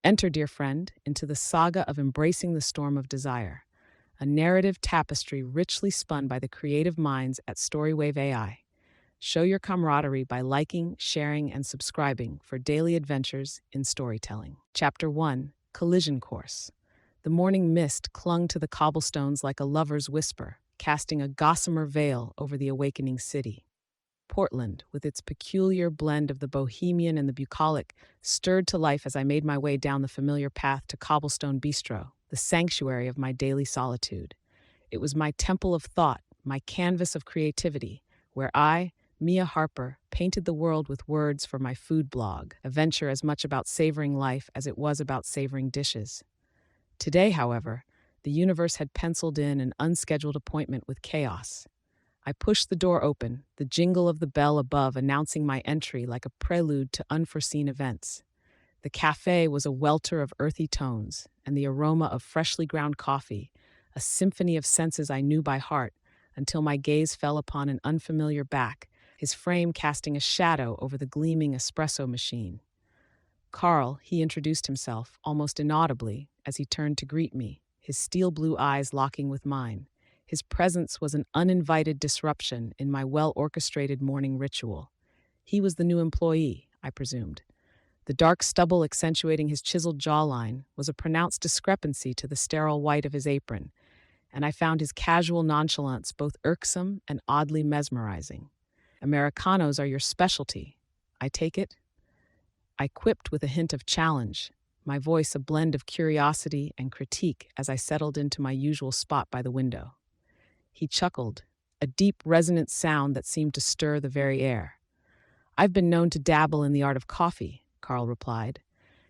Enter, dear friend, into the saga of embracing the storm of desire, a narrative tapestry richly spun by the creative minds at StoryWave AI. Show your camaraderie by liking, sharing, and subscribing for daily adventures in storytelling. Chapter 1: Collision Course. The morning mist clung to the cobblestones like a lover's whisper, casting a gossamer veil over the awakening city. Portland, with its peculiar blend of the bohemian and the bucolic, stirred to life as I made my way down the familiar path to Cobblestone Bistro, the sanctuary of my daily solitude. It was my temple of thought, my canvas of creativity, where I, Mia Harper, painted the world with words for my food blog, a venture as much about savoring life as it was about savoring dishes. Today, however, the universe had penciled in an unscheduled appointment with chaos. I pushed the door open, the jingle of the bell above announcing my entry like a prelude to unforeseen events. The cafe was a welter of earthy tones, and the aroma of freshly ground coffee, a symphony of senses I knew by heart, until my gaze fell upon an unfamiliar back, his frame casting a shadow over the gleaming espresso machine. Karl, he introduced himself, almost inaudibly, as he turned to greet me, his steel blue eyes locking with mine. His presence was an uninvited disruption in my well-orchestrated morning ritual. He was the new employee, I presumed. The dark stubble accentuating his chiseled jawline was a pronounced discrepancy to the sterile white of his apron, and I found his casual nonchalance both irksome and oddly mesmerizing. "Americanos are your specialty, I take it?" I quipped with a hint of challenge, my voice a blend of curiosity and critique as I settled into my usual spot by the window. He chuckled, a deep, resonant sound that seemed to stir the very air. "I've been known to dabble in the art of coffee," Karl replied,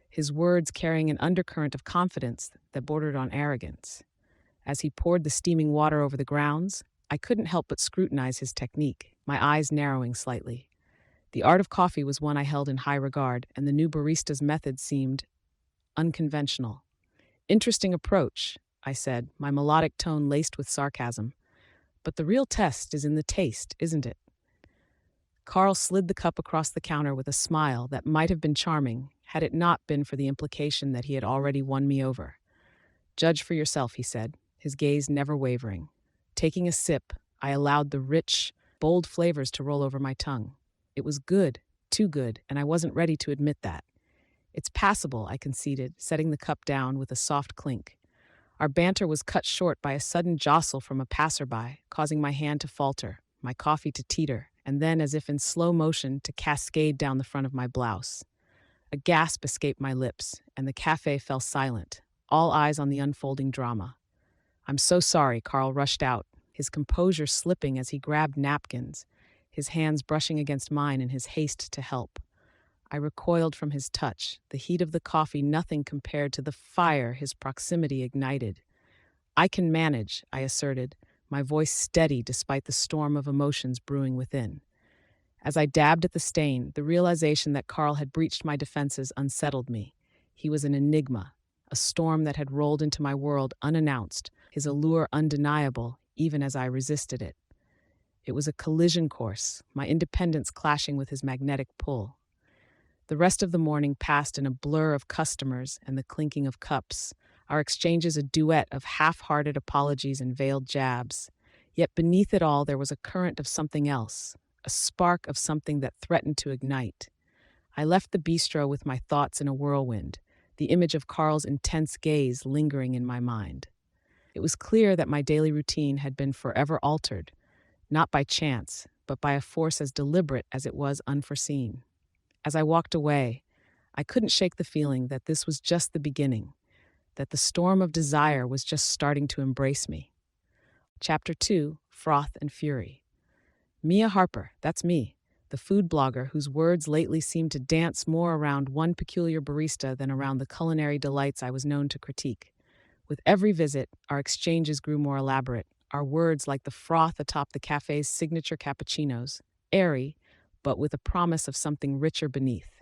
his words carrying an undercurrent of confidence that bordered on arrogance. As he poured the steaming water over the grounds, I couldn't help but scrutinize his technique, my eyes narrowing slightly. The art of coffee was one I held in high regard, and the new barista's method seemed unconventional. "Interesting approach," I said, my melodic tone laced with sarcasm. "But the real test is in the taste, isn't it?" Karl slid the cup across the counter with a smile that might have been charming had it not been for the implication that he had already won me over. "Judge for yourself," he said, his gaze never wavering. Taking a sip, I allowed the rich, bold flavors to roll over my tongue. It was good, too good, and I wasn't ready to admit that. "It's passable," I conceded, setting the cup down with a soft clink. Our banter was cut short by a sudden jostle from a passerby, causing my hand to falter, my coffee to teeter, and then, as if in slow motion, to cascade down the front of my blouse. A gasp escaped my lips, and the cafe fell silent, all eyes on the unfolding drama. "I'm so sorry," Karl rushed out, his composure slipping as he grabbed napkins, his hands brushing against mine in his haste to help. I recoiled from his touch, the heat of the coffee nothing compared to the fire his proximity ignited. "I can manage," I asserted, my voice steady despite the storm of emotions brewing within. As I dabbed at the stain, the realization that Karl had breached my defenses unsettled me. He was an enigma, a storm that had rolled into my world unannounced, his allure undeniable, even as I resisted it. It was a collision course, my independence clashing with his magnetic pull. The rest of the morning passed in a blur of customers and the clinking of cups, our exchanges a duet of half-hearted apologies and veiled jabs. Yet beneath it all there was a current of something else, a spark of something that threatened to ignite. I left the bistro with my thoughts in a whirlwind, the image of Karl's intense gaze lingering in my mind. It was clear that my daily routine had been forever altered, not by chance, but by a force as deliberate as it was unforeseen. As I walked away, I couldn't shake the feeling that this was just the beginning, that the storm of desire was just starting to embrace me. Chapter 2: Froth and Fury. Mia Harper, that's me, the food blogger whose words lately seemed to dance more around one peculiar barista than around the culinary delights I was known to critique. With every visit, our exchanges grew more elaborate, our words like the froth atop the cafe's signature cappuccinos, airy, but with a promise of something richer beneath.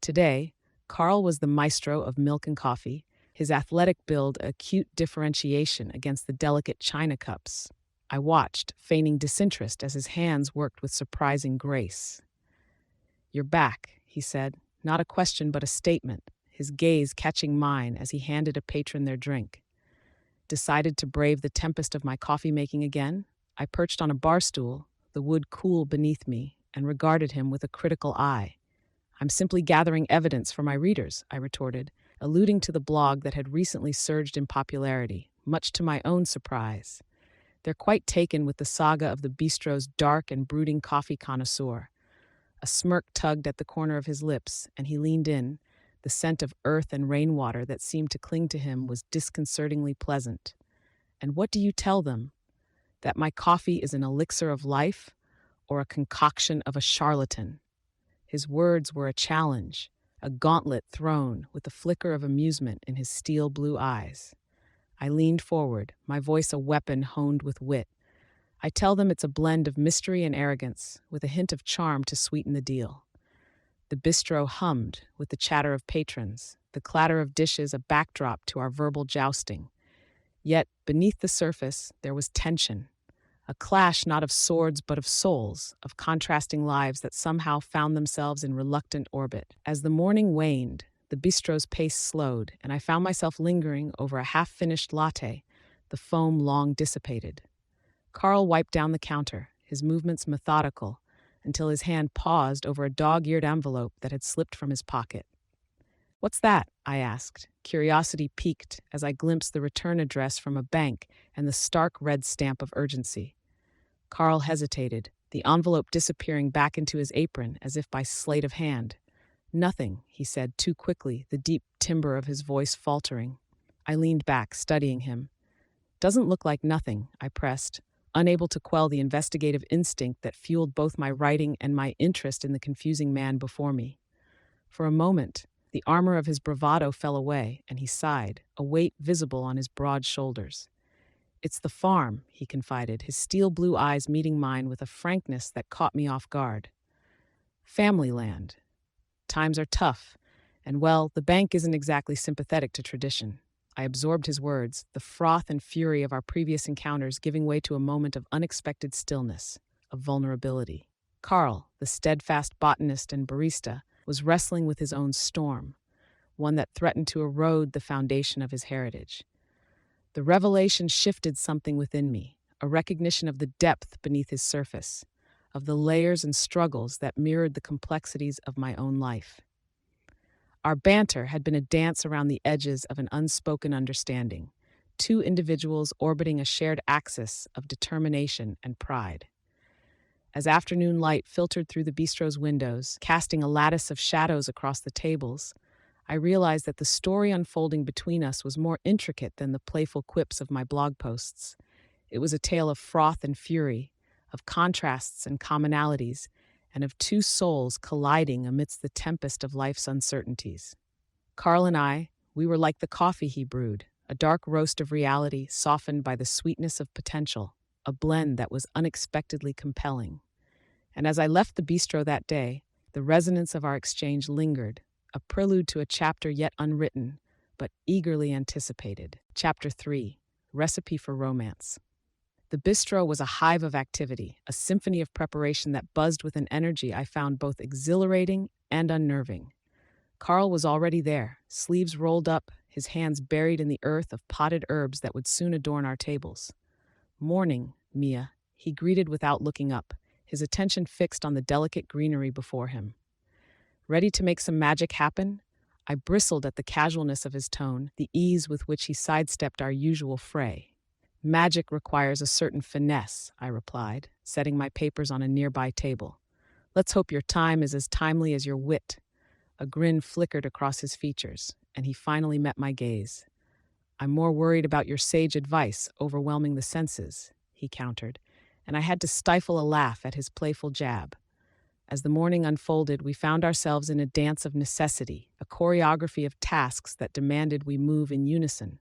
Today, Karl was the maestro of milk and coffee, his athletic build a cute differentiation against the delicate china cups. I watched, feigning disinterest as his hands worked with surprising grace. "You're back," he said, not a question but a statement, his gaze catching mine as he handed a patron their drink. Decided to brave the tempest of my coffee making again? I perched on a bar stool, the wood cool beneath me, and regarded him with a critical eye. I'm simply gathering evidence for my readers, I retorted, alluding to the blog that had recently surged in popularity, much to my own surprise. They're quite taken with the saga of the bistro's dark and brooding coffee connoisseur. A smirk tugged at the corner of his lips, and he leaned in. The scent of earth and rainwater that seemed to cling to him was disconcertingly pleasant. And what do you tell them? That my coffee is an elixir of life, or a concoction of a charlatan? His words were a challenge, a gauntlet thrown with a flicker of amusement in his steel blue eyes. I leaned forward, my voice a weapon honed with wit. I tell them it's a blend of mystery and arrogance, with a hint of charm to sweeten the deal. The bistro hummed with the chatter of patrons, the clatter of dishes a backdrop to our verbal jousting. Yet, beneath the surface, there was tension. A clash not of swords but of souls, of contrasting lives that somehow found themselves in reluctant orbit. As the morning waned, the bistro's pace slowed, and I found myself lingering over a half-finished latte, the foam long dissipated. Karl wiped down the counter, his movements methodical, until his hand paused over a dog-eared envelope that had slipped from his pocket. "What's that?" I asked, curiosity piqued as I glimpsed the return address from a bank and the stark red stamp of urgency. Karl hesitated, the envelope disappearing back into his apron as if by sleight of hand. "Nothing," he said too quickly, the deep timbre of his voice faltering. I leaned back, studying him. "Doesn't look like nothing," I pressed, unable to quell the investigative instinct that fueled both my writing and my interest in the confusing man before me. For a moment, the armor of his bravado fell away, and he sighed, a weight visible on his broad shoulders. "It's the farm," he confided, his steel blue eyes meeting mine with a frankness that caught me off guard. "Family land. Times are tough, and well, the bank isn't exactly sympathetic to tradition." I absorbed his words, the froth and fury of our previous encounters giving way to a moment of unexpected stillness, of vulnerability. Karl, the steadfast botanist and barista, was wrestling with his own storm, one that threatened to erode the foundation of his heritage. The revelation shifted something within me, a recognition of the depth beneath his surface, of the layers and struggles that mirrored the complexities of my own life. Our banter had been a dance around the edges of an unspoken understanding, two individuals orbiting a shared axis of determination and pride. As afternoon light filtered through the bistro's windows, casting a lattice of shadows across the tables, I realized that the story unfolding between us was more intricate than the playful quips of my blog posts. It was a tale of froth and fury, of contrasts and commonalities, and of two souls colliding amidst the tempest of life's uncertainties. Karl and I, we were like the coffee he brewed, a dark roast of reality softened by the sweetness of potential, a blend that was unexpectedly compelling. And as I left the bistro that day, the resonance of our exchange lingered, a prelude to a chapter yet unwritten, but eagerly anticipated. Chapter 3, Recipe for Romance. The bistro was a hive of activity, a symphony of preparation that buzzed with an energy I found both exhilarating and unnerving. Karl was already there, sleeves rolled up, his hands buried in the earth of potted herbs that would soon adorn our tables. "Morning, Mia," he greeted without looking up, his attention fixed on the delicate greenery before him. "Ready to make some magic happen?" I bristled at the casualness of his tone, the ease with which he sidestepped our usual fray. "Magic requires a certain finesse," I replied, setting my papers on a nearby table. "Let's hope your time is as timely as your wit." A grin flickered across his features, and he finally met my gaze. "I'm more worried about your sage advice overwhelming the senses," he countered, and I had to stifle a laugh at his playful jab. As the morning unfolded, we found ourselves in a dance of necessity, a choreography of tasks that demanded we move in unison.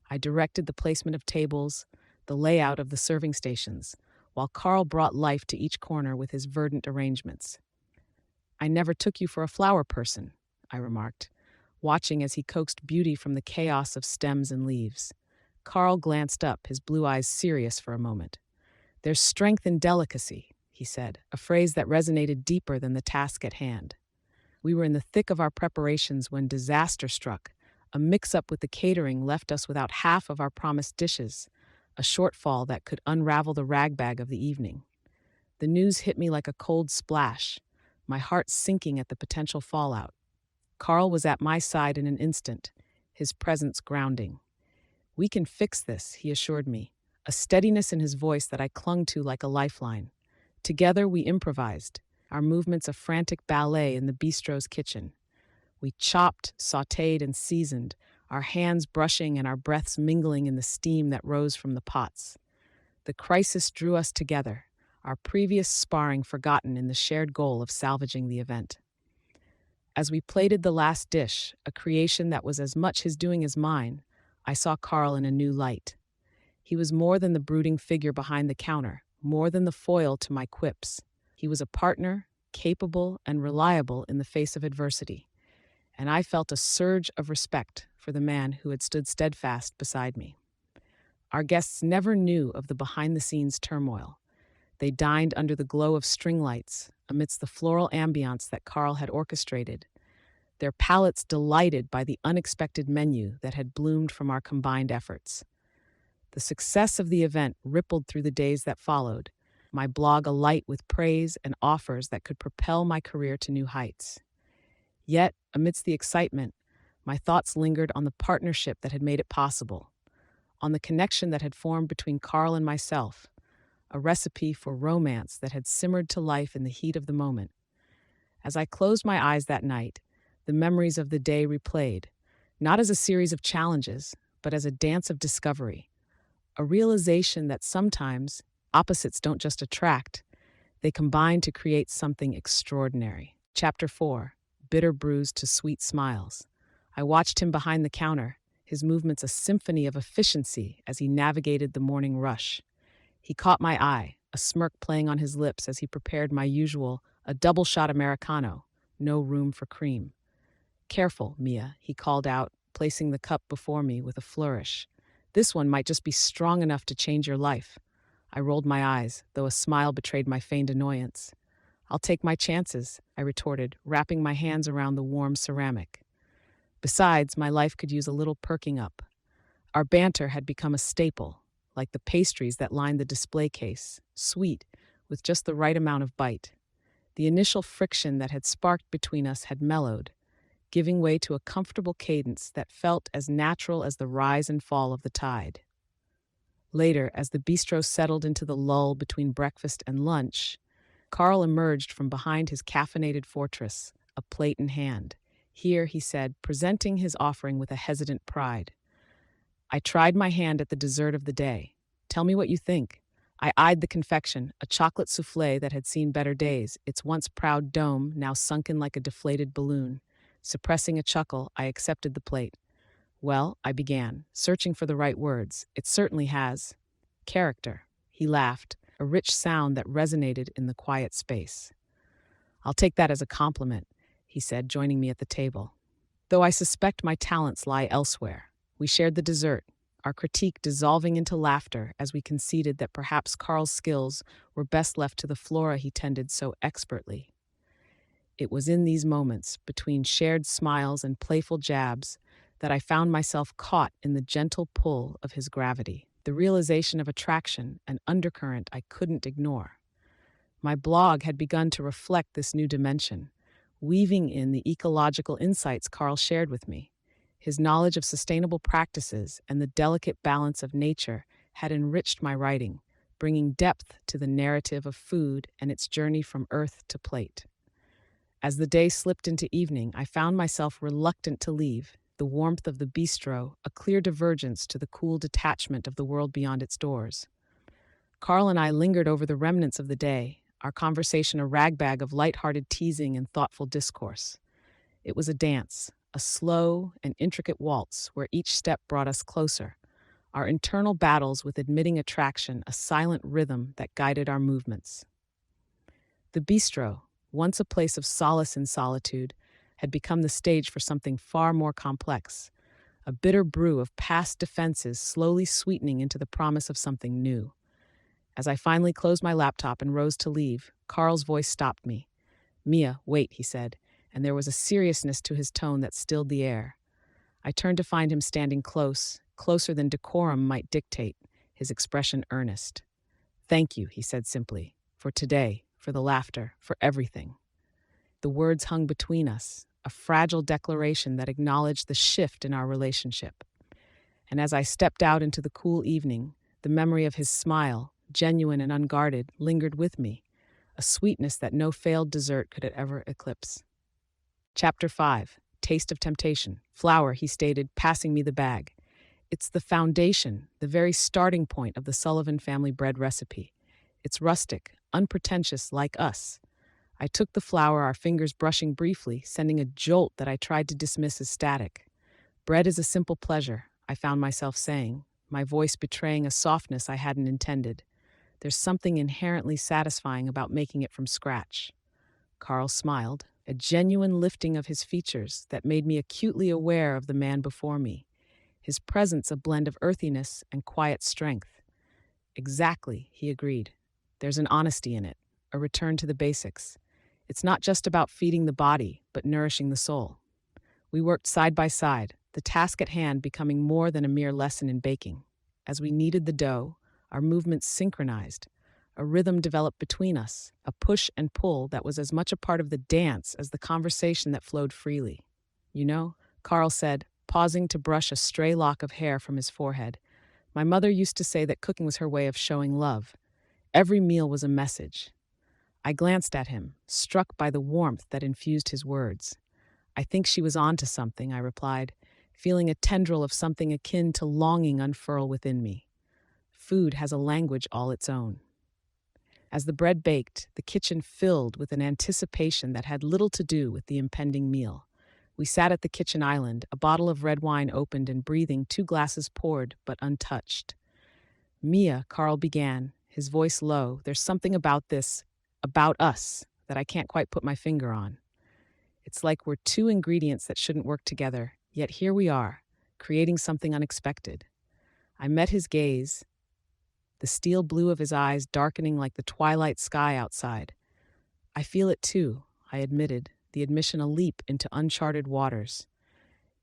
I directed the placement of tables, the layout of the serving stations, while Karl brought life to each corner with his verdant arrangements. "I never took you for a flower person," I remarked, watching as he coaxed beauty from the chaos of stems and leaves. Karl glanced up, his blue eyes serious for a moment. "There's strength in delicacy," he said, a phrase that resonated deeper than the task at hand. We were in the thick of our preparations when disaster struck. A mix-up with the catering left us without half of our promised dishes, a shortfall that could unravel the ragbag of the evening. The news hit me like a cold splash, my heart sinking at the potential fallout. Karl was at my side in an instant, his presence grounding. "We can fix this," he assured me, a steadiness in his voice that I clung to like a lifeline. Together we improvised, our movements a frantic ballet in the bistro's kitchen. We chopped, sautéed, and seasoned, our hands brushing and our breaths mingling in the steam that rose from the pots. The crisis drew us together, our previous sparring forgotten in the shared goal of salvaging the event. As we plated the last dish, a creation that was as much his doing as mine, I saw Karl in a new light. He was more than the brooding figure behind the counter, more than the foil to my quips. He was a partner, capable and reliable in the face of adversity, and I felt a surge of respect for the man who had stood steadfast beside me. Our guests never knew of the behind-the-scenes turmoil. They dined under the glow of string lights, amidst the floral ambiance that Karl had orchestrated, their palates delighted by the unexpected menu that had bloomed from our combined efforts. The success of the event rippled through the days that followed, my blog alight with praise and offers that could propel my career to new heights. Yet, amidst the excitement, my thoughts lingered on the partnership that had made it possible, on the connection that had formed between Karl and myself, a recipe for romance that had simmered to life in the heat of the moment. As I closed my eyes that night, the memories of the day replayed, not as a series of challenges, but as a dance of discovery, a realization that sometimes opposites don't just attract, they combine to create something extraordinary. Chapter 4, Bitter Brews to Sweet Smiles. I watched him behind the counter, his movements a symphony of efficiency as he navigated the morning rush. He caught my eye, a smirk playing on his lips as he prepared my usual, a double-shot Americano, no room for cream. "Careful, Mia," he called out, placing the cup before me with a flourish. "This one might just be strong enough to change your life." I rolled my eyes, though a smile betrayed my feigned annoyance. "I'll take my chances," I retorted, wrapping my hands around the warm ceramic. Besides, my life could use a little perking up. Our banter had become a staple, like the pastries that lined the display case, sweet, with just the right amount of bite. The initial friction that had sparked between us had mellowed, giving way to a comfortable cadence that felt as natural as the rise and fall of the tide. Later, as the bistro settled into the lull between breakfast and lunch, Karl emerged from behind his caffeinated fortress, a plate in hand. "Here," he said, presenting his offering with a hesitant pride. I tried my hand at the dessert of the day. "Tell me what you think." I eyed the confection, a chocolate soufflé that had seen better days, its once proud dome now sunken like a deflated balloon. Suppressing a chuckle, I accepted the plate. "Well," I began, searching for the right words. "It certainly has character." He laughed, a rich sound that resonated in the quiet space. "I'll take that as a compliment," he said, joining me at the table. Though I suspect my talents lie elsewhere. We shared the dessert, our critique dissolving into laughter as we conceded that perhaps Karl's skills were best left to the flora he tended so expertly. It was in these moments, between shared smiles and playful jabs, that I found myself caught in the gentle pull of his gravity, the realization of attraction, an undercurrent I couldn't ignore. My blog had begun to reflect this new dimension, weaving in the ecological insights Karl shared with me. His knowledge of sustainable practices and the delicate balance of nature had enriched my writing, bringing depth to the narrative of food and its journey from earth to plate. As the day slipped into evening, I found myself reluctant to leave, the warmth of the bistro a clear divergence to the cool detachment of the world beyond its doors. Karl and I lingered over the remnants of the day, our conversation a ragbag of light-hearted teasing and thoughtful discourse. It was a dance, a slow and intricate waltz where each step brought us closer, our internal battles with admitting attraction a silent rhythm that guided our movements. The bistro, once a place of solace in solitude, had become the stage for something far more complex, a bitter brew of past defenses slowly sweetening into the promise of something new. As I finally closed my laptop and rose to leave, Karl's voice stopped me. "Mia, wait," he said. and there was a seriousness to his tone that stilled the air. I turned to find him standing close, closer than decorum might dictate, his expression earnest. "Thank you," he said simply, "for today, for the laughter, for everything." The words hung between us, a fragile declaration that acknowledged the shift in our relationship. And as I stepped out into the cool evening, the memory of his smile, genuine and unguarded, lingered with me, a sweetness that no failed dessert could ever eclipse. Chapter 5. Taste of Temptation. "Flour," he stated, passing me the bag. "It's the foundation, the very starting point of the Sullivan family bread recipe. It's rustic, unpretentious, like us." I took the flour, our fingers brushing briefly, sending a jolt that I tried to dismiss as static. "Bread is a simple pleasure," I found myself saying, my voice betraying a softness I hadn't intended. "There's something inherently satisfying about making it from scratch." Karl smiled, a genuine lifting of his features that made me acutely aware of the man before me, his presence a blend of earthiness and quiet strength. "Exactly," he agreed. "There's an honesty in it, a return to the basics. It's not just about feeding the body, but nourishing the soul." We worked side by side, the task at hand becoming more than a mere lesson in baking. As we kneaded the dough, our movements synchronized. A rhythm developed between us, a push and pull that was as much a part of the dance as the conversation that flowed freely. "You know," Karl said, pausing to brush a stray lock of hair from his forehead, "my mother used to say that cooking was her way of showing love. Every meal was a message." I glanced at him, struck by the warmth that infused his words. "I think she was on to something," I replied, feeling a tendril of something akin to longing unfurl within me. Food has a language all its own. As the bread baked, the kitchen filled with an anticipation that had little to do with the impending meal. We sat at the kitchen island, a bottle of red wine opened and breathing, 2 glasses poured but untouched. "Mia," Karl began, his voice low, "there's something about this, about us, that I can't quite put my finger on. It's like we're two ingredients that shouldn't work together, yet here we are, creating something unexpected." I met his gaze, the steel blue of his eyes darkening like the twilight sky outside. "I feel it too," I admitted, the admission a leap into uncharted waters.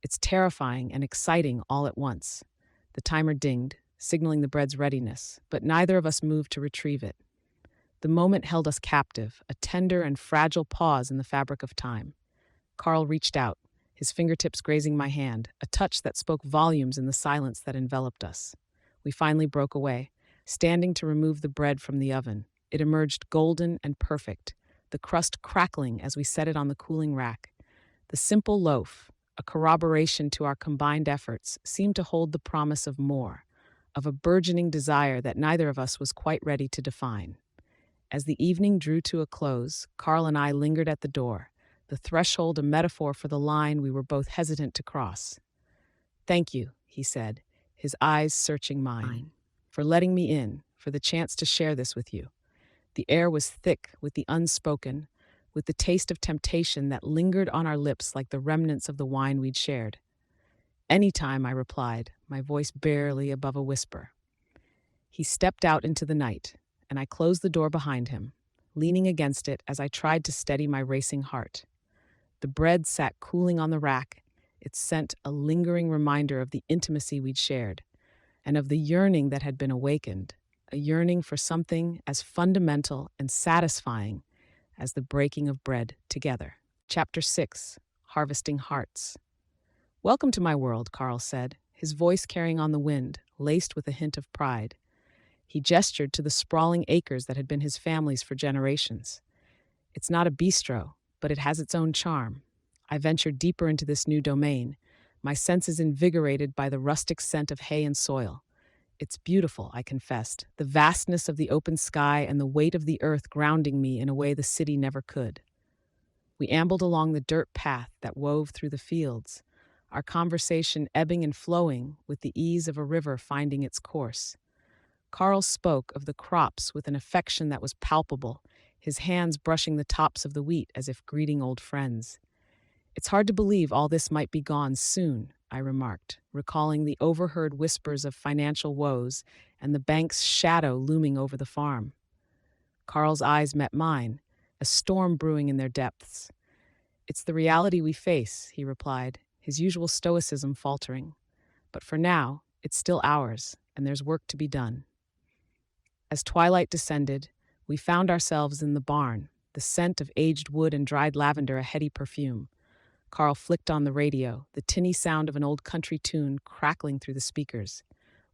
"It's terrifying and exciting all at once." The timer dinged, signaling the bread's readiness, but neither of us moved to retrieve it. The moment held us captive, a tender and fragile pause in the fabric of time. Karl reached out, his fingertips grazing my hand, a touch that spoke volumes in the silence that enveloped us. We finally broke away, standing to remove the bread from the oven. It emerged golden and perfect, the crust crackling as we set it on the cooling rack. The simple loaf, a corroboration to our combined efforts, seemed to hold the promise of more, of a burgeoning desire that neither of us was quite ready to define. As the evening drew to a close, Karl and I lingered at the door, the threshold a metaphor for the line we were both hesitant to cross. "Thank you," he said, his eyes searching mine, "for letting me in, for the chance to share this with you." The air was thick with the unspoken, with the taste of temptation that lingered on our lips like the remnants of the wine we'd shared. "Anytime," I replied, my voice barely above a whisper. He stepped out into the night, and I closed the door behind him, leaning against it as I tried to steady my racing heart. The bread sat cooling on the rack, its scent a lingering reminder of the intimacy we'd shared, and of the yearning that had been awakened, a yearning for something as fundamental and satisfying as the breaking of bread together. Chapter 6. Harvesting Hearts. "Welcome to my world," Karl said, his voice carrying on the wind, laced with a hint of pride. He gestured to the sprawling acres that had been his family's for generations. "It's not a bistro, but it has its own charm." I ventured deeper into this new domain, my senses invigorated by the rustic scent of hay and soil. "It's beautiful," I confessed, the vastness of the open sky and the weight of the earth grounding me in a way the city never could. We ambled along the dirt path that wove through the fields, our conversation ebbing and flowing with the ease of a river finding its course. Karl spoke of the crops with an affection that was palpable, his hands brushing the tops of the wheat as if greeting old friends. "It's hard to believe all this might be gone soon," I remarked, recalling the overheard whispers of financial woes and the bank's shadow looming over the farm. Karl's eyes met mine, a storm brewing in their depths. "It's the reality we face," he replied, his usual stoicism faltering. "But for now, it's still ours, and there's work to be done." As twilight descended, we found ourselves in the barn, the scent of aged wood and dried lavender a heady perfume. Karl flicked on the radio, the tinny sound of an old country tune crackling through the speakers.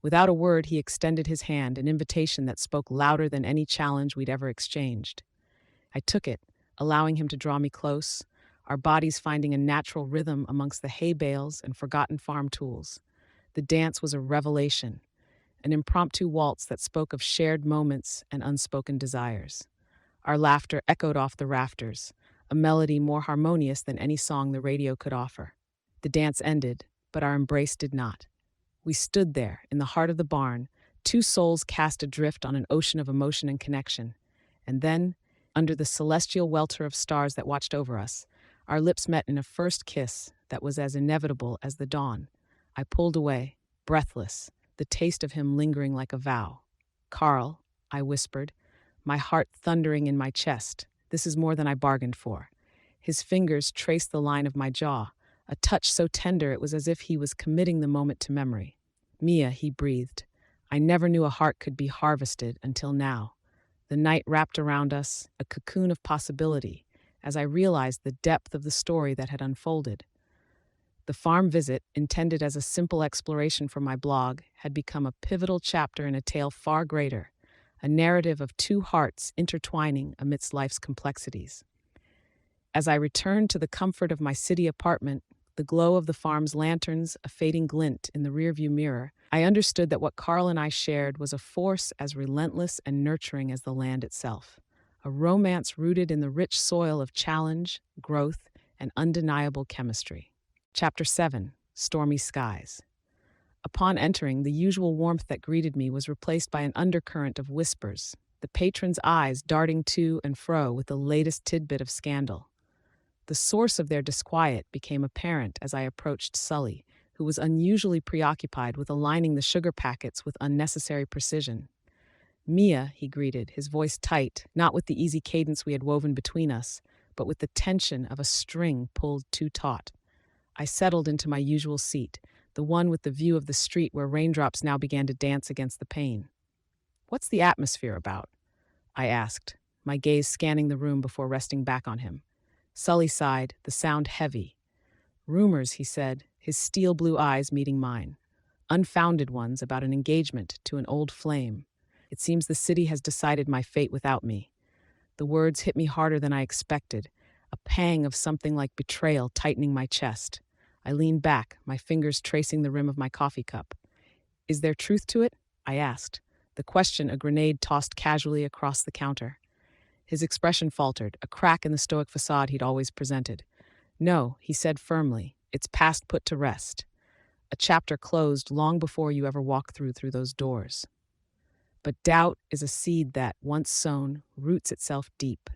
Without a word, he extended his hand, an invitation that spoke louder than any challenge we'd ever exchanged. I took it, allowing him to draw me close, our bodies finding a natural rhythm amongst the hay bales and forgotten farm tools. The dance was a revelation, an impromptu waltz that spoke of shared moments and unspoken desires. Our laughter echoed off the rafters, a melody more harmonious than any song the radio could offer. The dance ended, but our embrace did not. We stood there, in the heart of the barn, two souls cast adrift on an ocean of emotion and connection. And then, under the celestial welter of stars that watched over us, our lips met in a first kiss that was as inevitable as the dawn. I pulled away, breathless, the taste of him lingering like a vow. "Karl," I whispered, my heart thundering in my chest. "This is more than I bargained for." His fingers traced the line of my jaw, a touch so tender it was as if he was committing the moment to memory. "Mia," he breathed. I never knew a heart could be harvested until now. The night wrapped around us, a cocoon of possibility, as I realized the depth of the story that had unfolded. The farm visit, intended as a simple exploration for my blog, had become a pivotal chapter in a tale far greater, a narrative of two hearts intertwining amidst life's complexities. As I returned to the comfort of my city apartment, the glow of the farm's lanterns a fading glint in the rearview mirror, I understood that what Karl and I shared was a force as relentless and nurturing as the land itself, a romance rooted in the rich soil of challenge, growth, and undeniable chemistry. Chapter 7: Stormy Skies. Upon entering, the usual warmth that greeted me was replaced by an undercurrent of whispers, the patron's eyes darting to and fro with the latest tidbit of scandal. The source of their disquiet became apparent as I approached Sully, who was unusually preoccupied with aligning the sugar packets with unnecessary precision. "Mia," he greeted, his voice tight, not with the easy cadence we had woven between us, but with the tension of a string pulled too taut. I settled into my usual seat, the one with the view of the street where raindrops now began to dance against the pane. "What's the atmosphere about?" I asked, my gaze scanning the room before resting back on him. Sully sighed, the sound heavy. "Rumors," he said, his steel blue eyes meeting mine. "Unfounded ones about an engagement to an old flame. It seems the city has decided my fate without me." The words hit me harder than I expected, a pang of something like betrayal tightening my chest. I leaned back, my fingers tracing the rim of my coffee cup. "Is there truth to it?" I asked, the question a grenade tossed casually across the counter. His expression faltered, a crack in the stoic facade he'd always presented. "No," he said firmly, "it's past put to rest. A chapter closed long before you ever walk through those doors." But doubt is a seed that, once sown, roots itself deep.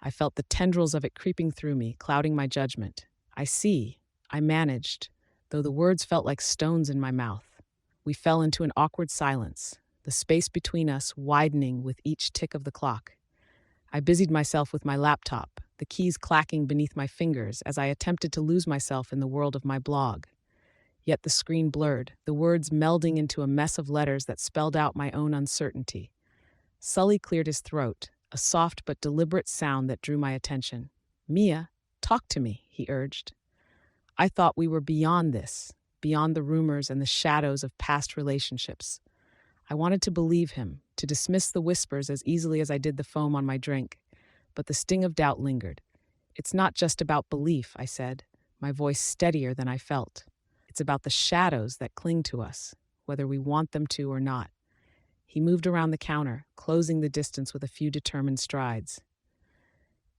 I felt the tendrils of it creeping through me, clouding my judgment. "I see," I managed, though the words felt like stones in my mouth. We fell into an awkward silence, the space between us widening with each tick of the clock. I busied myself with my laptop, the keys clacking beneath my fingers as I attempted to lose myself in the world of my blog. Yet the screen blurred, the words melding into a mess of letters that spelled out my own uncertainty. Sully cleared his throat, a soft but deliberate sound that drew my attention. "Mia, talk to me," he urged. I thought we were beyond this, beyond the rumors and the shadows of past relationships. I wanted to believe him, to dismiss the whispers as easily as I did the foam on my drink, but the sting of doubt lingered. "It's not just about belief," I said, my voice steadier than I felt. "It's about the shadows that cling to us, whether we want them to or not." He moved around the counter, closing the distance with a few determined strides.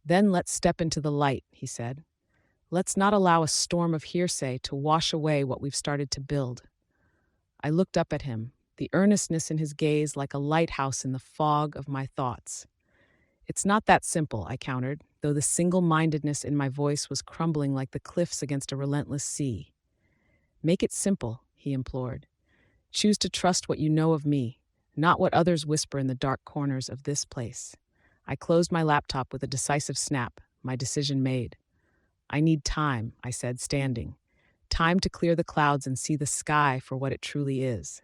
"Then let's step into the light," he said. "Let's not allow a storm of hearsay to wash away what we've started to build." I looked up at him, the earnestness in his gaze like a lighthouse in the fog of my thoughts. "It's not that simple," I countered, though the single-mindedness in my voice was crumbling like the cliffs against a relentless sea. "Make it simple," he implored. "Choose to trust what you know of me, not what others whisper in the dark corners of this place." I closed my laptop with a decisive snap, my decision made. I need time, I said, standing. Time to clear the clouds and see the sky for what it truly is.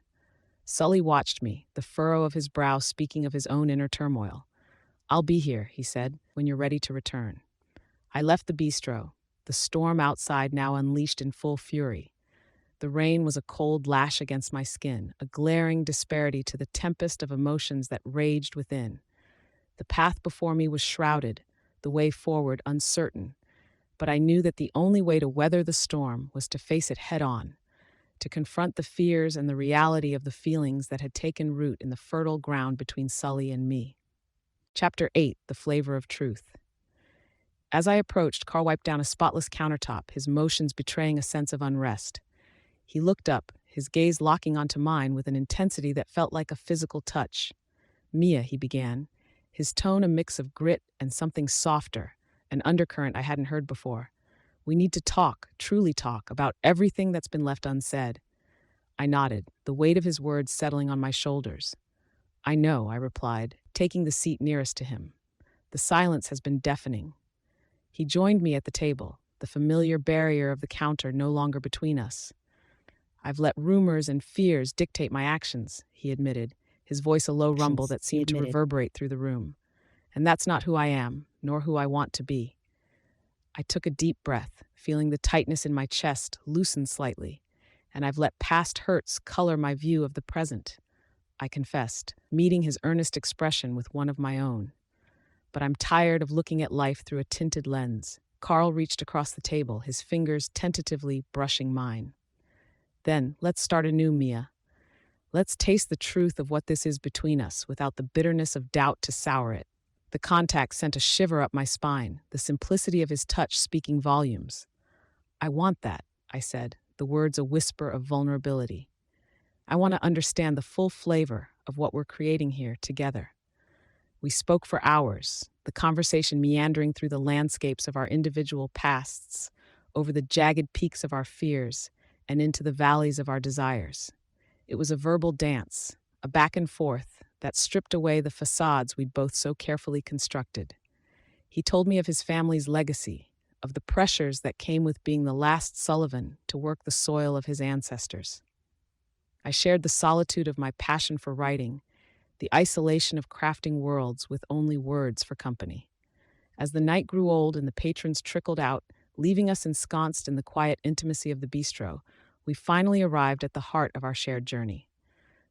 Sully watched me, the furrow of his brow speaking of his own inner turmoil. I'll be here, he said, when you're ready to return. I left the bistro, the storm outside now unleashed in full fury. The rain was a cold lash against my skin, a glaring disparity to the tempest of emotions that raged within. The path before me was shrouded, the way forward uncertain, but I knew that the only way to weather the storm was to face it head on, to confront the fears and the reality of the feelings that had taken root in the fertile ground between Sully and me. Chapter 8, The Flavor of Truth. As I approached, Karl wiped down a spotless countertop, his motions betraying a sense of unrest. He looked up, his gaze locking onto mine with an intensity that felt like a physical touch. Mia, he began, his tone a mix of grit and something softer, an undercurrent I hadn't heard before. We need to talk, truly talk, about everything that's been left unsaid. I nodded, the weight of his words settling on my shoulders. I know, I replied, taking the seat nearest to him. The silence has been deafening. He joined me at the table, the familiar barrier of the counter no longer between us. I've let rumors and fears dictate my actions, he admitted, his voice a low rumble that seemed to reverberate through the room. And that's not who I am, nor who I want to be. I took a deep breath, feeling the tightness in my chest loosen slightly, and I've let past hurts color my view of the present, I confessed, meeting his earnest expression with one of my own. But I'm tired of looking at life through a tinted lens. Karl reached across the table, his fingers tentatively brushing mine. Then, let's start anew, Mia. Let's taste the truth of what this is between us, without the bitterness of doubt to sour it. The contact sent a shiver up my spine, the simplicity of his touch speaking volumes. I want that, I said, the words a whisper of vulnerability. I want to understand the full flavor of what we're creating here together. We spoke for hours, the conversation meandering through the landscapes of our individual pasts, over the jagged peaks of our fears, and into the valleys of our desires. It was a verbal dance, a back and forth that stripped away the facades we'd both so carefully constructed. He told me of his family's legacy, of the pressures that came with being the last Sullivan to work the soil of his ancestors. I shared the solitude of my passion for writing, the isolation of crafting worlds with only words for company. As the night grew old and the patrons trickled out, leaving us ensconced in the quiet intimacy of the bistro, we finally arrived at the heart of our shared journey.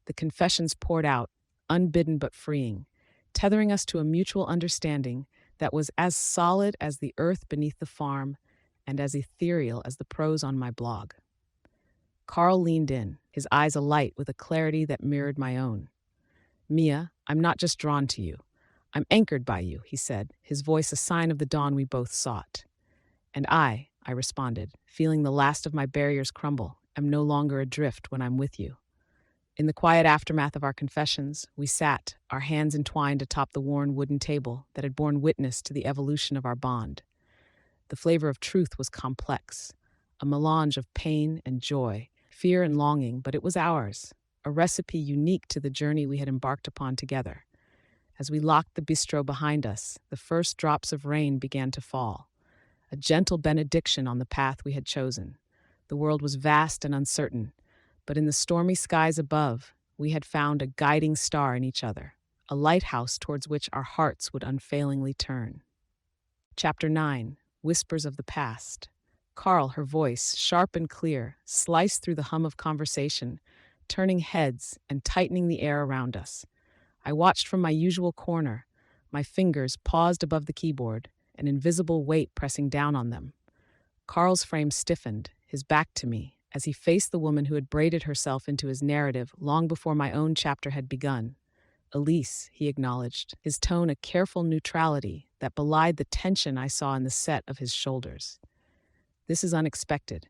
The confessions poured out, unbidden but freeing, tethering us to a mutual understanding that was as solid as the earth beneath the farm and as ethereal as the prose on my blog. Karl leaned in, his eyes alight with a clarity that mirrored my own. Mia, I'm not just drawn to you. I'm anchored by you, he said, his voice a sign of the dawn we both sought. And I responded, feeling the last of my barriers crumble, am no longer adrift when I'm with you. In the quiet aftermath of our confessions, we sat, our hands entwined atop the worn wooden table that had borne witness to the evolution of our bond. The flavor of truth was complex, a melange of pain and joy, fear and longing, but it was ours, a recipe unique to the journey we had embarked upon together. As we locked the bistro behind us, the first drops of rain began to fall, a gentle benediction on the path we had chosen. The world was vast and uncertain, but in the stormy skies above, we had found a guiding star in each other, a lighthouse towards which our hearts would unfailingly turn. Chapter 9, Whispers of the Past. Karl, her voice, sharp and clear, sliced through the hum of conversation, turning heads and tightening the air around us. I watched from my usual corner, my fingers paused above the keyboard, an invisible weight pressing down on them. Karl's frame stiffened, his back to me, as he faced the woman who had braided herself into his narrative long before my own chapter had begun. Elise, he acknowledged, his tone a careful neutrality that belied the tension I saw in the set of his shoulders. This is unexpected.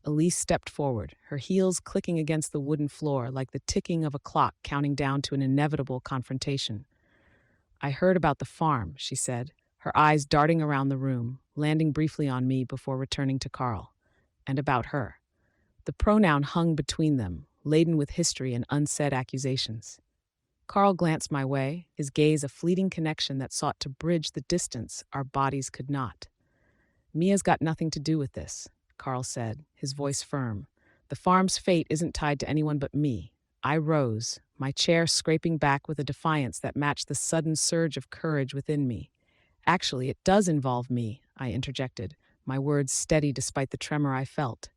Elise stepped forward, her heels clicking against the wooden floor like the ticking of a clock counting down to an inevitable confrontation. I heard about the farm, she said, her eyes darting around the room, landing briefly on me before returning to Karl. And about her. The pronoun hung between them, laden with history and unsaid accusations. Karl glanced my way, his gaze a fleeting connection that sought to bridge the distance our bodies could not. Mia's got nothing to do with this, Karl said, his voice firm. The farm's fate isn't tied to anyone but me. I rose, my chair scraping back with a defiance that matched the sudden surge of courage within me. Actually, it does involve me, I interjected, my words steady despite the tremor I felt.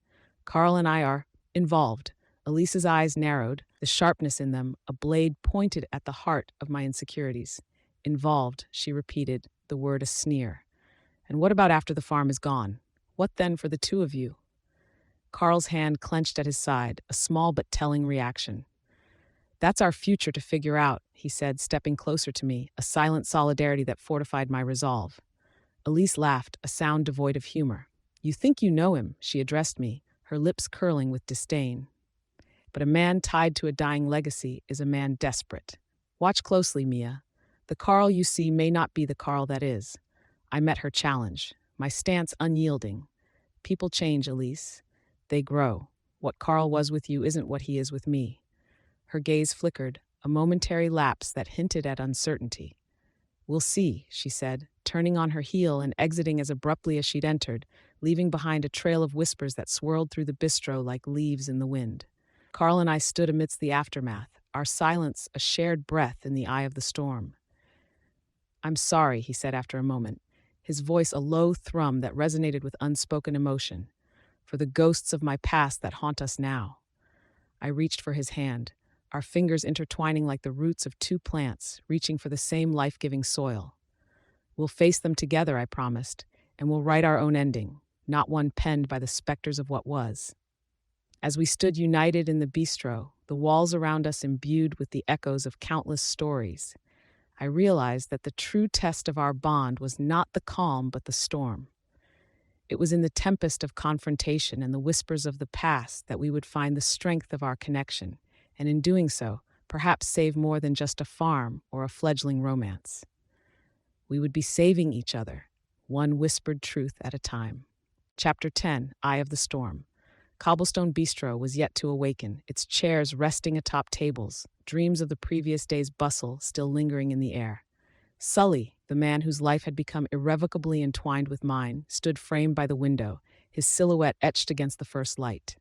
Karl and I are involved. Elisa's eyes narrowed, the sharpness in them, a blade pointed at the heart of my insecurities. Involved, she repeated, the word a sneer. And what about after the farm is gone? What then for the two of you? Karl's hand clenched at his side, a small but telling reaction. That's our future to figure out, he said, stepping closer to me, a silent solidarity that fortified my resolve. Elise laughed, a sound devoid of humor. You think you know him, she addressed me, her lips curling with disdain. But a man tied to a dying legacy is a man desperate. Watch closely, Mia. The Karl you see may not be the Karl that is. I met her challenge, my stance unyielding. People change, Elise. They grow. What Karl was with you isn't what he is with me. Her gaze flickered, a momentary lapse that hinted at uncertainty. We'll see, she said, turning on her heel and exiting as abruptly as she'd entered, leaving behind a trail of whispers that swirled through the bistro like leaves in the wind. Karl and I stood amidst the aftermath, our silence a shared breath in the eye of the storm. I'm sorry, he said after a moment, his voice a low thrum that resonated with unspoken emotion, for the ghosts of my past that haunt us now. I reached for his hand, our fingers intertwining like the roots of two plants, reaching for the same life-giving soil. We'll face them together, I promised, and we'll write our own ending, not one penned by the specters of what was. As we stood united in the bistro, the walls around us imbued with the echoes of countless stories, I realized that the true test of our bond was not the calm but the storm. It was in the tempest of confrontation and the whispers of the past that we would find the strength of our connection, and in doing so, perhaps save more than just a farm or a fledgling romance. We would be saving each other, one whispered truth at a time. Chapter 10, Eye of the Storm. Cobblestone Bistro was yet to awaken, its chairs resting atop tables, dreams of the previous day's bustle still lingering in the air. Sully, the man whose life had become irrevocably entwined with mine, stood framed by the window, his silhouette etched against the first light.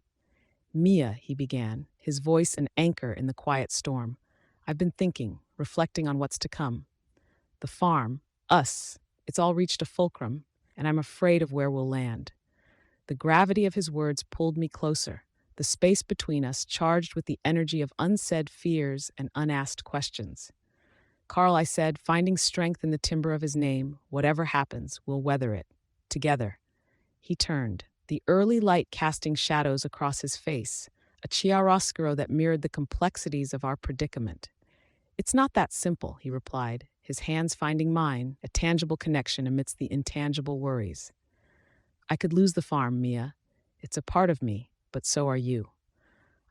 Mia, he began, his voice an anchor in the quiet storm. I've been thinking, reflecting on what's to come. The farm, us, it's all reached a fulcrum, and I'm afraid of where we'll land. The gravity of his words pulled me closer, the space between us charged with the energy of unsaid fears and unasked questions. Karl, I said, finding strength in the timbre of his name, whatever happens, we'll weather it. Together. He turned, the early light casting shadows across his face, a chiaroscuro that mirrored the complexities of our predicament. It's not that simple, he replied, his hands finding mine, a tangible connection amidst the intangible worries. I could lose the farm, Mia. It's a part of me, but so are you.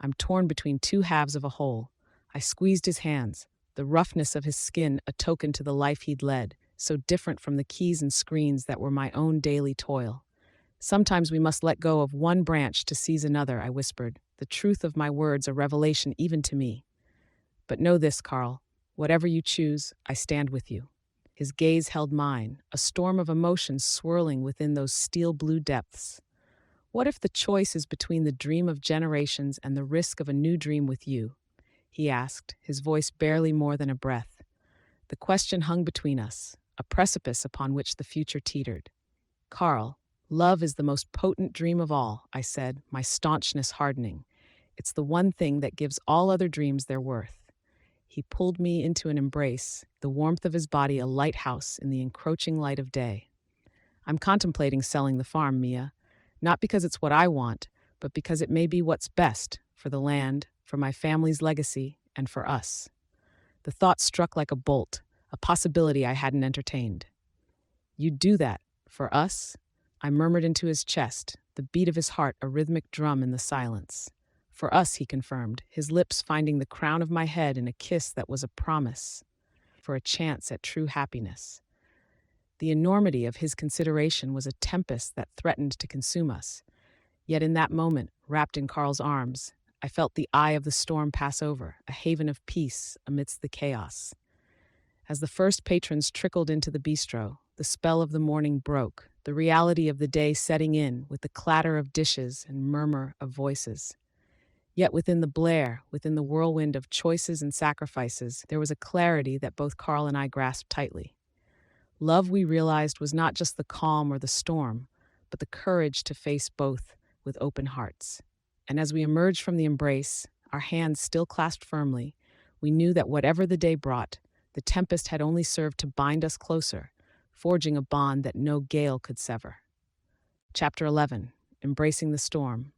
I'm torn between two halves of a whole. I squeezed his hands, the roughness of his skin a token to the life he'd led, so different from the keys and screens that were my own daily toil. Sometimes we must let go of one branch to seize another, I whispered, the truth of my words a revelation even to me. But know this, Karl, whatever you choose, I stand with you. His gaze held mine, a storm of emotions swirling within those steel-blue depths. What if the choice is between the dream of generations and the risk of a new dream with you? He asked, his voice barely more than a breath. The question hung between us, a precipice upon which the future teetered. Karl, love is the most potent dream of all, I said, my staunchness hardening. It's the one thing that gives all other dreams their worth. He pulled me into an embrace, the warmth of his body a lighthouse in the encroaching light of day. I'm contemplating selling the farm, Mia, not because it's what I want, but because it may be what's best for the land, for my family's legacy, and for us. The thought struck like a bolt, a possibility I hadn't entertained. You'd do that, for us? I murmured into his chest, the beat of his heart a rhythmic drum in the silence. For us, he confirmed, his lips finding the crown of my head in a kiss that was a promise, for a chance at true happiness. The enormity of his consideration was a tempest that threatened to consume us. Yet in that moment, wrapped in Karl's arms, I felt the eye of the storm pass over, a haven of peace amidst the chaos. As the first patrons trickled into the bistro, The spell of the morning broke, the reality of the day setting in with the clatter of dishes and murmur of voices. Yet within the blare, within the whirlwind of choices and sacrifices, there was a clarity that both Karl and I grasped tightly. Love, we realized, was not just the calm or the storm, but the courage to face both with open hearts. And as we emerged from the embrace, our hands still clasped firmly, we knew that whatever the day brought, the tempest had only served to bind us closer, forging a bond that no gale could sever. Chapter 11. Embracing the Storm.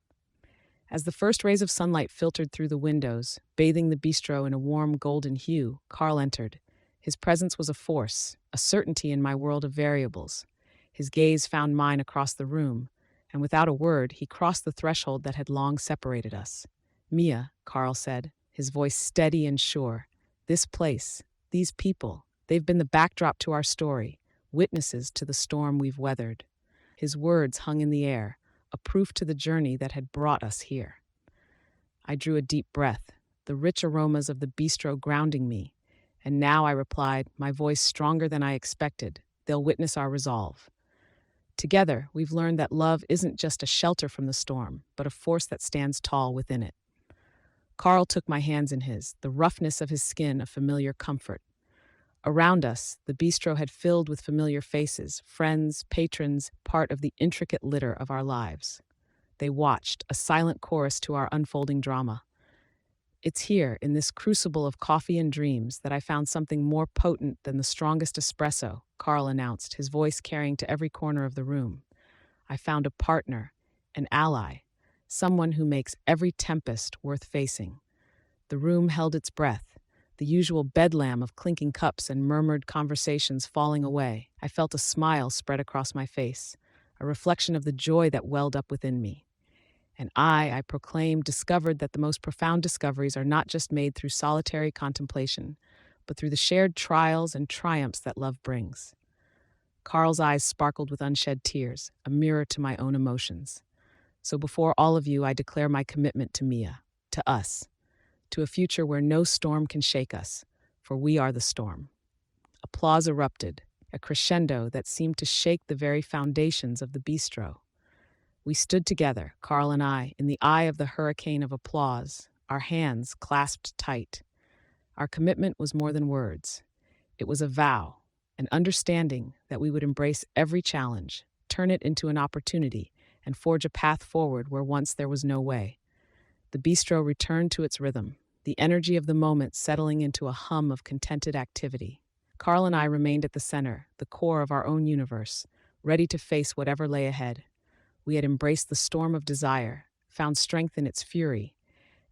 As the first rays of sunlight filtered through the windows, bathing the bistro in a warm golden hue, Karl entered. His presence was a force, a certainty in my world of variables. His gaze found mine across the room, and without a word, he crossed the threshold that had long separated us. "Mia," Karl said, his voice steady and sure. "This place, these people, they've been the backdrop to our story, witnesses to the storm we've weathered." His words hung in the air, a proof to the journey that had brought us here. I drew a deep breath, the rich aromas of the bistro grounding me, and now I replied, my voice stronger than I expected. "They'll witness our resolve." Together, we've learned that love isn't just a shelter from the storm, but a force that stands tall within it. Karl took my hands in his, the roughness of his skin a familiar comfort. Around us, the bistro had filled with familiar faces, friends, patrons, part of the intricate litter of our lives. They watched, a silent chorus to our unfolding drama. It's here, in this crucible of coffee and dreams, that I found something more potent than the strongest espresso, Karl announced, his voice carrying to every corner of the room. I found a partner, an ally, someone who makes every tempest worth facing. The room held its breath, the usual bedlam of clinking cups and murmured conversations falling away. I felt a smile spread across my face, a reflection of the joy that welled up within me. And I proclaimed, discovered that the most profound discoveries are not just made through solitary contemplation, but through the shared trials and triumphs that love brings. Karl's eyes sparkled with unshed tears, a mirror to my own emotions. So before all of you, I declare my commitment to Mia, to us, to a future where no storm can shake us, for we are the storm. Applause erupted, a crescendo that seemed to shake the very foundations of the bistro. We stood together, Karl and I, in the eye of the hurricane of applause, our hands clasped tight. Our commitment was more than words. It was a vow, an understanding that we would embrace every challenge, turn it into an opportunity, and forge a path forward where once there was no way. The bistro returned to its rhythm, the energy of the moment settling into a hum of contented activity. Karl and I remained at the center, the core of our own universe, ready to face whatever lay ahead. We had embraced the storm of desire, found strength in its fury,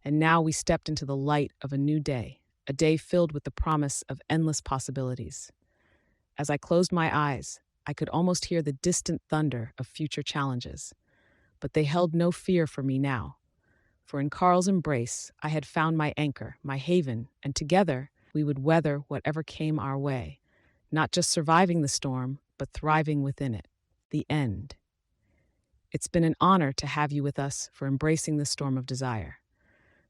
and now we stepped into the light of a new day, a day filled with the promise of endless possibilities. As I closed my eyes, I could almost hear the distant thunder of future challenges, but they held no fear for me now. For in Karl's embrace, I had found my anchor, my haven, and together we would weather whatever came our way, not just surviving the storm, but thriving within it. The end. It's been an honor to have you with us for embracing the storm of desire.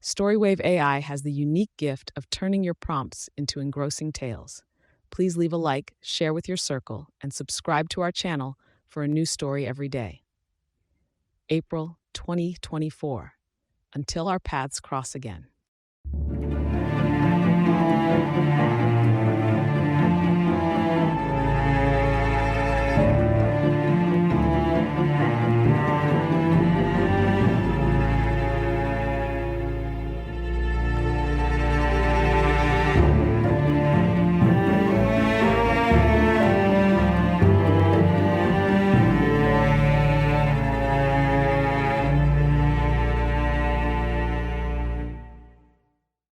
StoryWave AI has the unique gift of turning your prompts into engrossing tales. Please leave a like, share with your circle, and subscribe to our channel for a new story every day. April 2024. Until our paths cross again.